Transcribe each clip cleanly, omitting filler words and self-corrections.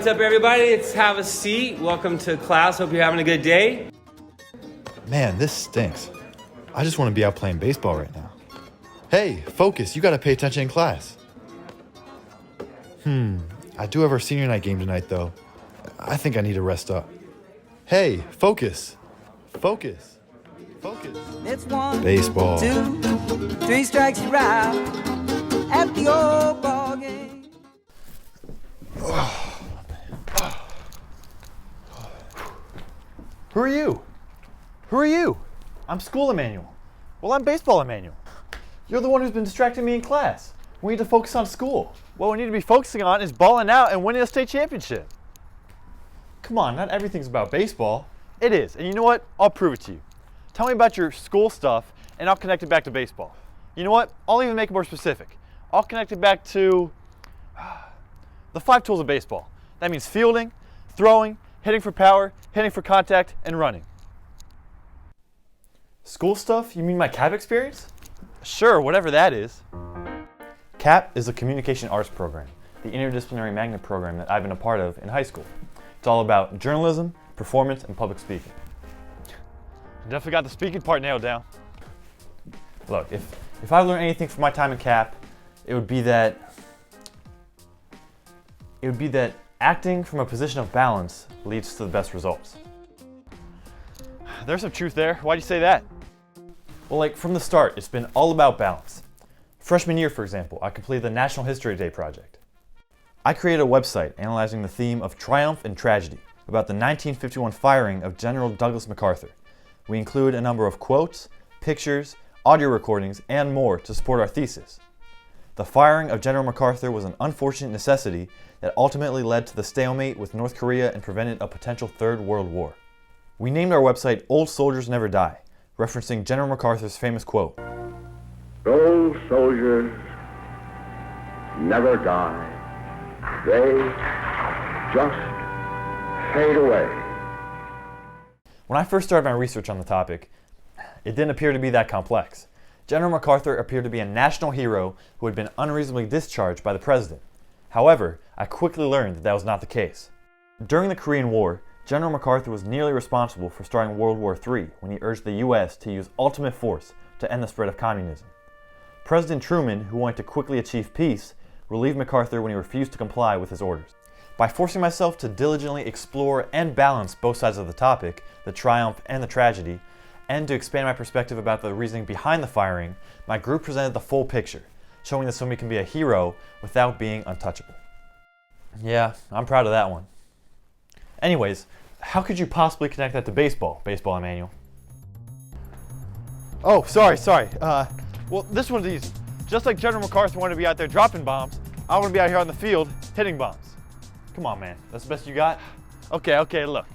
what's up, everybody? Let's have a seat. Welcome to class. Hope you're having a good day. Man, this stinks. I just want to be out playing baseball right now. Hey, focus. You got to pay attention in class. I do have our senior night game tonight, though. I think I need to rest up. Hey, focus. Focus. Focus. It's 1, Baseball. 2, 3 strikes you're out at the old ball game. Who are you? Who are you? I'm school Emmanuel. Well, I'm baseball Emmanuel. You're the one who's been distracting me in class. We need to focus on school. What we need to be focusing on is balling out and winning a state championship. Come on, not everything's about baseball. It is, and you know what? I'll prove it to you. Tell me about your school stuff, and I'll connect it back to baseball. You know what? I'll even make it more specific. I'll connect it back to the 5 tools of baseball. That means fielding, throwing, hitting for power, hitting for contact, and running. School stuff? You mean my CAP experience? Sure, whatever that is. CAP is a communication arts program, the interdisciplinary magnet program that I've been a part of in high school. It's all about journalism, performance, and public speaking. Definitely got the speaking part nailed down. Look, if I learned anything from my time in CAP, it would be that acting from a position of balance leads to the best results. There's some truth there. Why'd you say that? Well, like from the start, it's been all about balance. Freshman year, for example, I completed the National History Day project. I created a website analyzing the theme of triumph and tragedy about the 1951 firing of General Douglas MacArthur. We include a number of quotes, pictures, audio recordings, and more to support our thesis. The firing of General MacArthur was an unfortunate necessity that ultimately led to the stalemate with North Korea and prevented a potential Third World War. We named our website Old Soldiers Never Die, referencing General MacArthur's famous quote, "Those soldiers never die. They just fade away." When I first started my research on the topic, it didn't appear to be that complex. General MacArthur appeared to be a national hero who had been unreasonably discharged by the president. However, I quickly learned that that was not the case. During the Korean War, General MacArthur was nearly responsible for starting World War III when he urged the U.S. to use ultimate force to end the spread of communism. President Truman, who wanted to quickly achieve peace, relieved MacArthur when he refused to comply with his orders. By forcing myself to diligently explore and balance both sides of the topic, the triumph and the tragedy, and to expand my perspective about the reasoning behind the firing, my group presented the full picture, showing that somebody can be a hero without being untouchable. Yeah, I'm proud of that one. Anyways, how could you possibly connect that to baseball, Emmanuel? Oh, sorry. Well, this one's easy. Just like General MacArthur wanted to be out there dropping bombs, I want to be out here on the field hitting bombs. Come on, man. That's the best you got? Okay, look.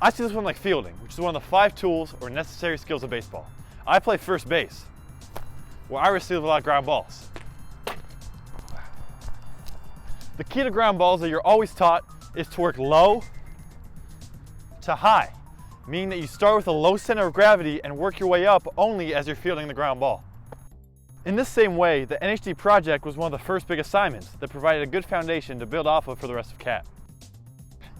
I see this one like fielding, which is one of the 5 tools or necessary skills of baseball. I play first base, where I receive a lot of ground balls. The key to ground balls that you're always taught is to work low to high, meaning that you start with a low center of gravity and work your way up only as you're fielding the ground ball. In this same way, the NHD project was one of the first big assignments that provided a good foundation to build off of for the rest of CAP.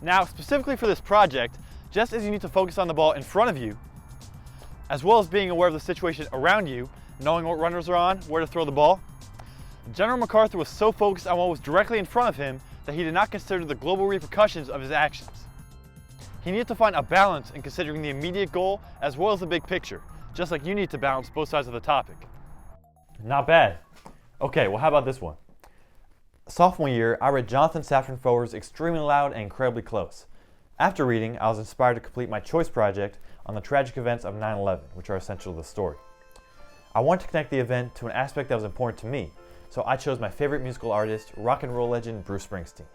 Now, specifically for this project, just as you need to focus on the ball in front of you, as well as being aware of the situation around you, knowing what runners are on, where to throw the ball, General MacArthur was so focused on what was directly in front of him that he did not consider the global repercussions of his actions. He needed to find a balance in considering the immediate goal as well as the big picture, just like you need to balance both sides of the topic. Not bad. Okay, well, how about this one? Sophomore year, I read Jonathan Safran Foer's Extremely Loud and Incredibly Close. After reading, I was inspired to complete my choice project on the tragic events of 9/11, which are essential to the story. I wanted to connect the event to an aspect that was important to me, so I chose my favorite musical artist, rock and roll legend Bruce Springsteen.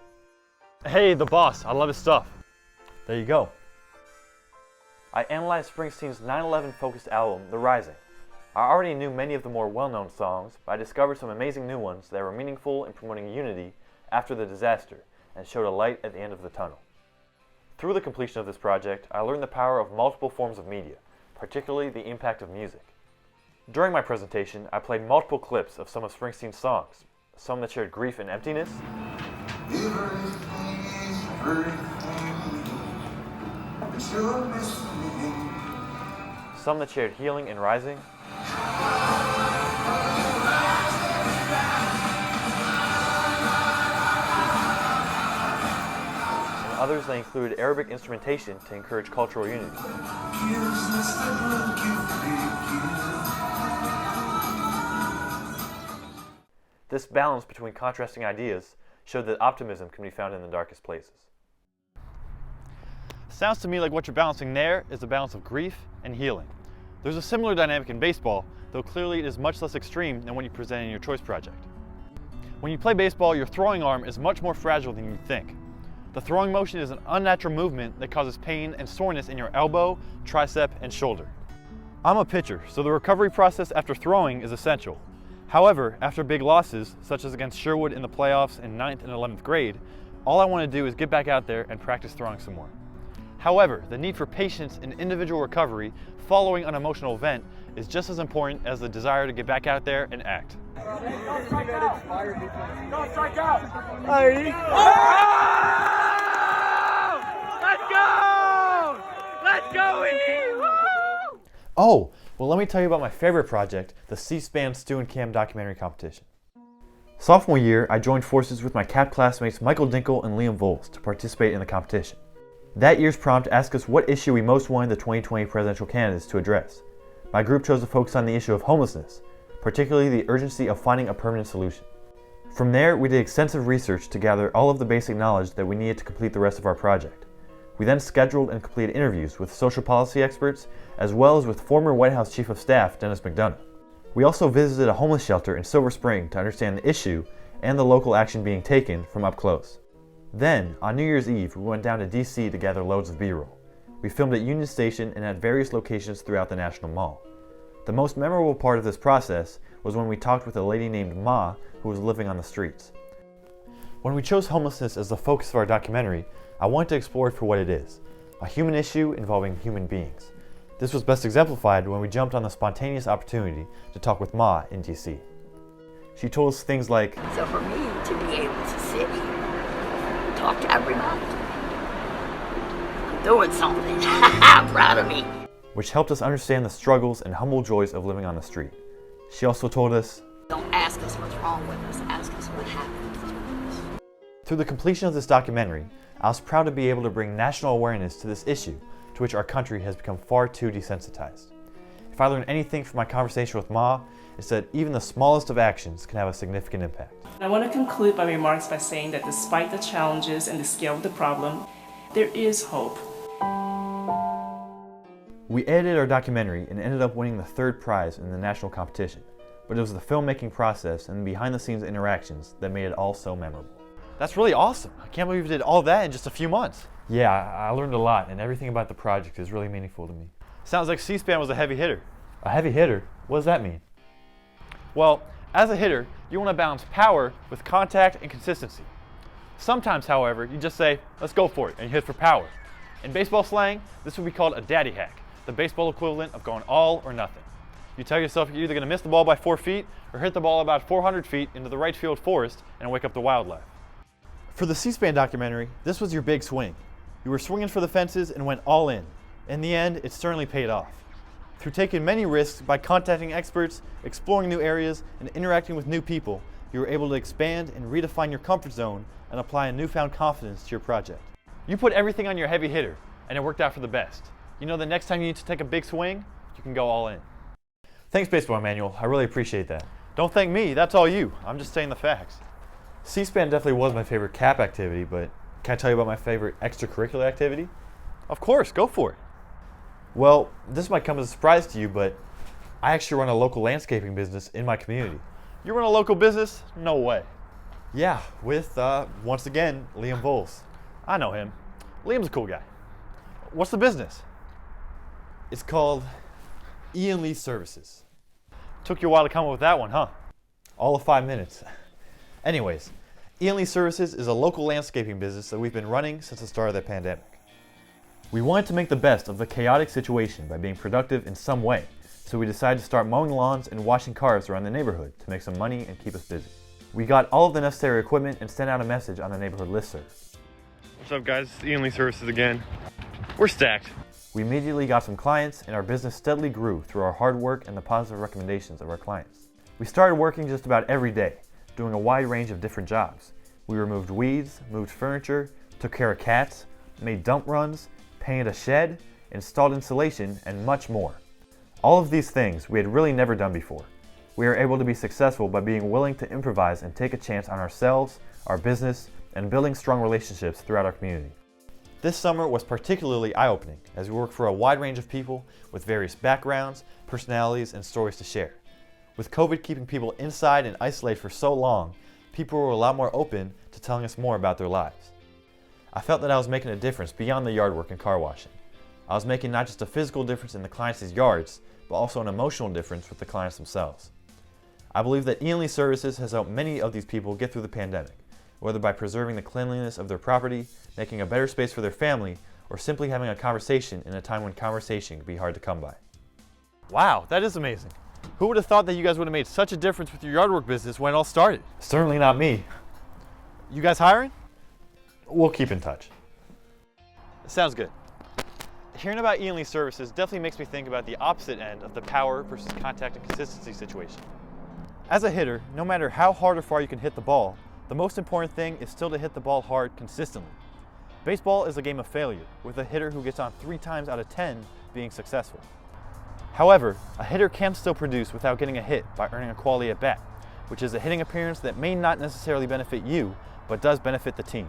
Hey, the boss, I love his stuff. There you go. I analyzed Springsteen's 9/11 focused album, The Rising. I already knew many of the more well-known songs, but I discovered some amazing new ones that were meaningful in promoting unity after the disaster and showed a light at the end of the tunnel. Through the completion of this project, I learned the power of multiple forms of media, particularly the impact of music. During my presentation, I played multiple clips of some of Springsteen's songs, some that shared grief and emptiness, Some that shared healing and rising. And others that included Arabic instrumentation to encourage cultural unity. This balance between contrasting ideas showed that optimism can be found in the darkest places. Sounds to me like what you're balancing there is a balance of grief and healing. There's a similar dynamic in baseball, though clearly it is much less extreme than what you present in your choice project. When you play baseball, your throwing arm is much more fragile than you think. The throwing motion is an unnatural movement that causes pain and soreness in your elbow, tricep, and shoulder. I'm a pitcher, so the recovery process after throwing is essential. However, after big losses, such as against Sherwood in the playoffs in 9th and 11th grade, all I want to do is get back out there and practice throwing some more. However, the need for patience in individual recovery following an emotional event is just as important as the desire to get back out there and act. Don't strike out! Let's go! Let's go, Woo! Oh, well, let me tell you about my favorite project, the C-SPAN Stu and Cam documentary competition. Sophomore year, I joined forces with my CAP classmates Michael Dinkle and Liam Voles to participate in the competition. That year's prompt asked us what issue we most wanted the 2020 presidential candidates to address. My group chose to focus on the issue of homelessness, particularly the urgency of finding a permanent solution. From there, we did extensive research to gather all of the basic knowledge that we needed to complete the rest of our project. We then scheduled and completed interviews with social policy experts, as well as with former White House Chief of Staff Dennis McDonough. We also visited a homeless shelter in Silver Spring to understand the issue and the local action being taken from up close. Then, on New Year's Eve, we went down to DC to gather loads of B-roll. We filmed at Union Station and at various locations throughout the National Mall. The most memorable part of this process was when we talked with a lady named Ma who was living on the streets. When we chose homelessness as the focus of our documentary, I wanted to explore it for what it is, a human issue involving human beings. This was best exemplified when we jumped on the spontaneous opportunity to talk with Ma in DC. She told us things like, So for me to be able to sit here, talk to everybody, I'm doing something. I'm proud of me. which helped us understand the struggles and humble joys of living on the street. She also told us, Don't ask us what's wrong with us, ask us what happened to us. through the completion of this documentary, I was proud to be able to bring national awareness to this issue to which our country has become far too desensitized. If I learned anything from my conversation with Ma, it's that even the smallest of actions can have a significant impact. I want to conclude my remarks by saying that despite the challenges and the scale of the problem, there is hope. We edited our documentary and ended up winning the third prize in the national competition, but it was the filmmaking process and behind-the-scenes interactions that made it all so memorable. That's really awesome. I can't believe you did all that in just a few months. Yeah, I learned a lot, and everything about the project is really meaningful to me. Sounds like C-SPAN was a heavy hitter. A heavy hitter? What does that mean? Well, as a hitter, you want to balance power with contact and consistency. Sometimes, however, you just say, let's go for it, and you hit for power. In baseball slang, this would be called a daddy hack, the baseball equivalent of going all or nothing. You tell yourself you're either going to miss the ball by 4 feet or hit the ball about 400 feet into the right field forest and wake up the wildlife. For the C-SPAN documentary, this was your big swing. You were swinging for the fences and went all in. In the end, it certainly paid off. Through taking many risks by contacting experts, exploring new areas, and interacting with new people, you were able to expand and redefine your comfort zone and apply a newfound confidence to your project. You put everything on your heavy hitter, and it worked out for the best. You know the next time you need to take a big swing, you can go all in. Thanks, Baseball Emmanuel. I really appreciate that. Don't thank me, that's all you. I'm just saying the facts. C-SPAN definitely was my favorite CAP activity, but can I tell you about my favorite extracurricular activity? Of course, go for it. Well, this might come as a surprise to you, but I actually run a local landscaping business in my community. You run a local business? No way. Yeah, with, once again, Liam Voles. I know him. Liam's a cool guy. What's the business? It's called Ian Lee Services. Took you a while to come up with that one, huh? All of 5 minutes. Anyways, Ian Lee Services is a local landscaping business that we've been running since the start of the pandemic. We wanted to make the best of the chaotic situation by being productive in some way, so we decided to start mowing lawns and washing cars around the neighborhood to make some money and keep us busy. We got all of the necessary equipment and sent out a message on the neighborhood listserv. What's up, guys? It's Ian Lee Services again. We're stacked. We immediately got some clients, and our business steadily grew through our hard work and the positive recommendations of our clients. We started working just about every day, doing a wide range of different jobs. We removed weeds, moved furniture, took care of cats, made dump runs, painted a shed, installed insulation, and much more. All of these things we had really never done before. We were able to be successful by being willing to improvise and take a chance on ourselves, our business, and building strong relationships throughout our community. This summer was particularly eye-opening as we worked for a wide range of people with various backgrounds, personalities, and stories to share. With COVID keeping people inside and isolated for so long, people were a lot more open to telling us more about their lives. I felt that I was making a difference beyond the yard work and car washing. I was making not just a physical difference in the clients' yards, but also an emotional difference with the clients themselves. I believe that Ian Lee Services has helped many of these people get through the pandemic, whether by preserving the cleanliness of their property, making a better space for their family, or simply having a conversation in a time when conversation can be hard to come by. Wow, that is amazing. Who would have thought that you guys would have made such a difference with your yard work business when it all started? Certainly not me. You guys hiring? We'll keep in touch. Sounds good. Hearing about Ian Lee Services definitely makes me think about the opposite end of the power versus contact and consistency situation. As a hitter, no matter how hard or far you can hit the ball, the most important thing is still to hit the ball hard consistently. Baseball is a game of failure, with a hitter who gets on 3 times out of 10 being successful. However, a hitter can still produce without getting a hit by earning a quality at bat, which is a hitting appearance that may not necessarily benefit you, but does benefit the team.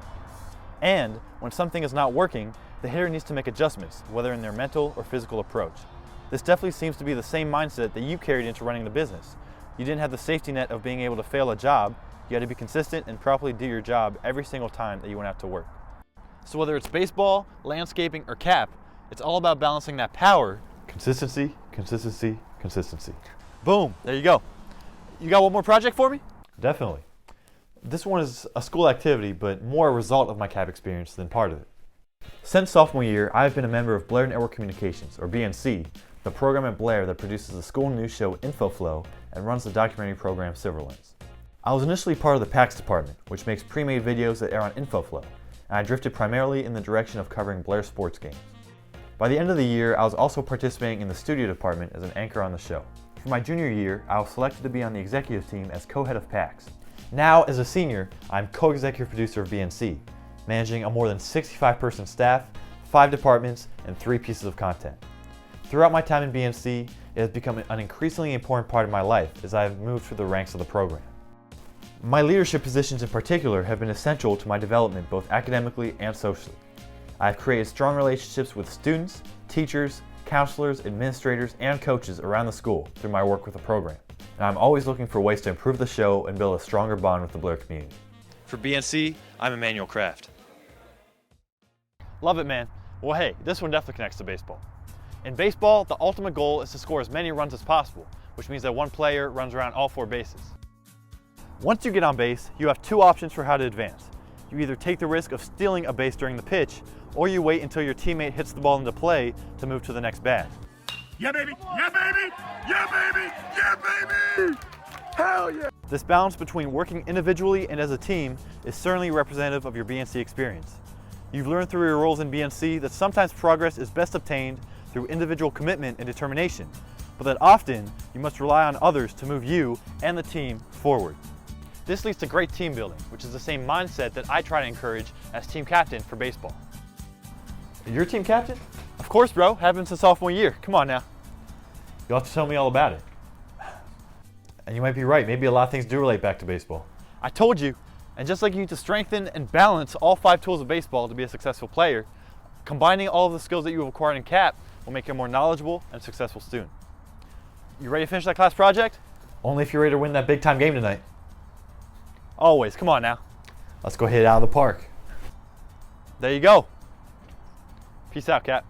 And when something is not working, the hitter needs to make adjustments, whether in their mental or physical approach. This definitely seems to be the same mindset that you carried into running the business. You didn't have the safety net of being able to fail a job. You had to be consistent and properly do your job every single time that you went out to work. So whether it's baseball, landscaping, or cap, it's all about balancing that power. Consistency, consistency, consistency. Boom, there you go. You got one more project for me? Definitely. This one is a school activity, but more a result of my CAP experience than part of it. Since sophomore year, I have been a member of Blair Network Communications, or BNC, the program at Blair that produces the school news show InfoFlow and runs the documentary program Silverlands. I was initially part of the PAX department, which makes pre-made videos that air on InfoFlow, and I drifted primarily in the direction of covering Blair sports games. By the end of the year, I was also participating in the studio department as an anchor on the show. For my junior year, I was selected to be on the executive team as co-head of PAX. Now, as a senior, I'm co-executive producer of BNC, managing a more than 65-person staff, 5 departments, and 3 pieces of content. Throughout my time in BNC, it has become an increasingly important part of my life as I have moved through the ranks of the program. My leadership positions in particular have been essential to my development both academically and socially. I have created strong relationships with students, teachers, counselors, administrators, and coaches around the school through my work with the program, and I'm always looking for ways to improve the show and build a stronger bond with the Blair community. For BNC, I'm Emmanuel Kraft. Love it, man. Well, hey, this one definitely connects to baseball. In baseball, the ultimate goal is to score as many runs as possible, which means that one player runs around all 4 bases. Once you get on base, you have 2 options for how to advance. You either take the risk of stealing a base during the pitch, or you wait until your teammate hits the ball into play to move to the next bat. Yeah, baby! Yeah, baby! Yeah, baby! Yeah, baby! Hell yeah! This balance between working individually and as a team is certainly representative of your BNC experience. You've learned through your roles in BNC that sometimes progress is best obtained through individual commitment and determination, but that often you must rely on others to move you and the team forward. This leads to great team building, which is the same mindset that I try to encourage as team captain for baseball. You're team captain? Of course, bro. Have been since sophomore year. Come on now. You'll have to tell me all about it. And you might be right. Maybe a lot of things do relate back to baseball. I told you. And just like you need to strengthen and balance all 5 tools of baseball to be a successful player, combining all of the skills that you have acquired in CAP will make you a more knowledgeable and successful student. You ready to finish that class project? Only if you're ready to win that big time game tonight. Always. Come on now. Let's go hit it out of the park. There you go. Peace out, Cap.